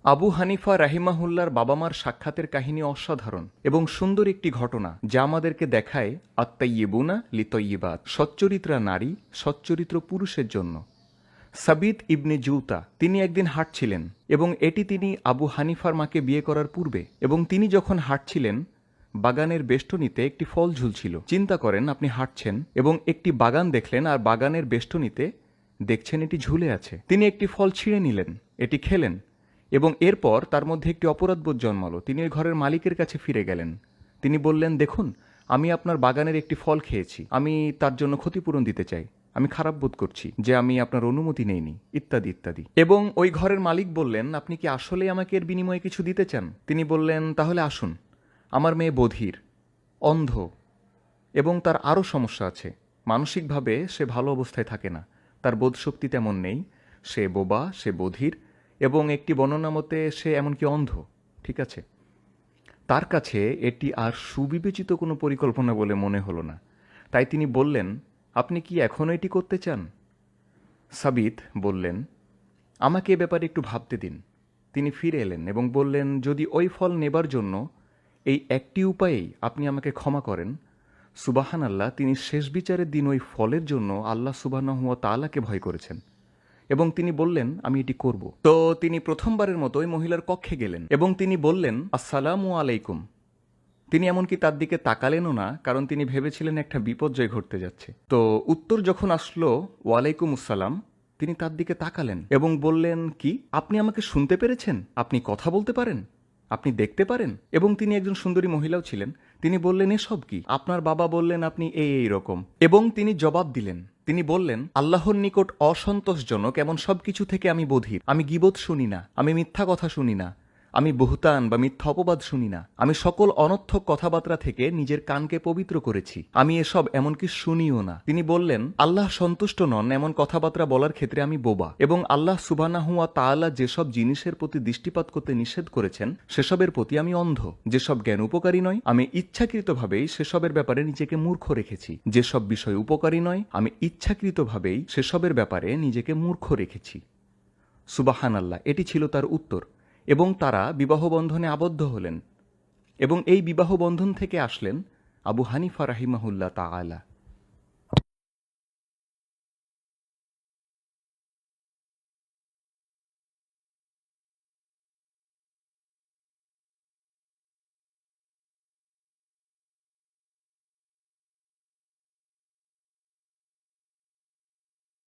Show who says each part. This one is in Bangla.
Speaker 1: আবু হানিফা রাহিমাহুল্লার বাবা মার সাক্ষাতের কাহিনী অসাধারণ এবং সুন্দর একটি ঘটনা যা আমাদেরকে দেখায় আত্মাইয়েবুনা লিতয়িবাত, সচ্চরিত্রা নারী সচ্চরিত্র পুরুষের জন্য। সাবিত ইবনে জুতা তিনি একদিন হাঁটছিলেন এবং এটি তিনি আবু হানিফার মাকে বিয়ে করার পূর্বে, এবং তিনি যখন হাঁটছিলেন বাগানের বেষ্টনীতে একটি ফল ঝুলছিল। চিন্তা করেন, আপনি হাঁটছেন এবং একটি বাগান দেখলেন আর বাগানের বেষ্টনীতে দেখছেন এটি ঝুলে আছে। তিনি একটি ফল ছিঁড়ে নিলেন, এটি খেলেন এবং এরপর তার মধ্যে একটি অপরাধবোধ জন্মালো। তিনি ওই ঘরের মালিকের কাছে ফিরে গেলেন। তিনি বললেন, দেখুন, আমি আপনার বাগানের একটি ফল খেয়েছি, আমি তার জন্য ক্ষতিপূরণ দিতে চাই, আমি খারাপ বোধ করছি যে আমি আপনার অনুমতি নেইনি, ইত্যাদি ইত্যাদি। এবং ওই ঘরের মালিক বললেন, আপনি কি আসলেই আমাকে এর বিনিময়ে কিছু দিতে চান? তিনি বললেন, তাহলে আসুন, আমার মেয়ে বধির, অন্ধ এবং তার আরও সমস্যা আছে। মানসিকভাবে সে ভালো অবস্থায় থাকে না, তার বোধশক্তি তেমন নেই, সে বোবা, সে বধির এবং একটি বর্ণনা মতে সে এমনকি অন্ধ। ঠিক আছে, তার কাছে এটি আর সুবিবেচিত কোনো পরিকল্পনা বলে মনে হলো না। তাই তিনি বললেন, আপনি কি এখনও এটি করতে চান? সাবিত বললেন, আমাকে এ ব্যাপারে একটু ভাবতে দিন। তিনি ফিরে এলেন এবং বললেন, যদি ওই ফল নেবার জন্য এই একটি উপায়েই আপনি আমাকে ক্ষমা করেন, সুবাহান আল্লাহ, তিনি শেষ বিচারের দিন ওই ফলের জন্য আল্লাহ সুবহানাহু ওয়া তাআলাকে ভয় করেছেন এবং তিনি বললেন, আমি এটি করব। তো তিনি প্রথমবারের মতো ওই মহিলার কক্ষে গেলেন এবং তিনি বললেন, আসসালামু আলাইকুম। তিনি এমনকি তার দিকে তাকালেনও না, কারণ তিনি ভেবেছিলেন একটা বিপর্যয় ঘটতে যাচ্ছে। তো উত্তর যখন আসলো ওয়ালাইকুম আসসালাম, তিনি তার দিকে তাকালেন এবং বললেন, কি আপনি আমাকে শুনতে পেরেছেন? আপনি কথা বলতে পারেন? আপনি দেখতে পারেন? এবং তিনি একজন সুন্দরী মহিলাও ছিলেন। তিনি বললেন, এসব কি? আপনার বাবা বললেন আপনি এই রকম। এবং তিনি জবাব দিলেন, তিনি বললেন, আল্লাহর নিকট অসন্তোষজনক এমন সব কিছু থেকে আমি বধির। আমি গীবত শুনি না, আমি মিথ্যা কথা শুনি না, আমি বুহতান বা মিথ্যা অপবাদ শুনি না, আমি সকল অনর্থক কথাবার্তা থেকে নিজের কানকে পবিত্র করেছি, আমি এসব এমনকি শুনিও না। তিনি বললেন, আল্লাহ সন্তুষ্ট নন এমন কথাবার্তা বলার ক্ষেত্রে আমি বোবা, এবং আল্লাহ সুবহানাহু ওয়া তাআলা যেসব জিনিসের প্রতি দৃষ্টিপাত করতে নিষেধ করেছেন সেসবের প্রতি আমি অন্ধ। যেসব জ্ঞান উপকারী নয় আমি ইচ্ছাকৃতভাবেই সেসবের ব্যাপারে নিজেকে মূর্খ রেখেছি, যেসব বিষয় উপকারী নয় আমি ইচ্ছাকৃতভাবেই সেসবের ব্যাপারে নিজেকে মূর্খ রেখেছি। সুবহানাল্লাহ, এটি ছিল তার উত্তর। এবং তারা বিবাহ বন্ধনে আবদ্ধ হলেন এবং এই বিবাহ বন্ধন থেকে আসলেন আবু হানিফা রাহিমাহুল্লাহ তাআলা।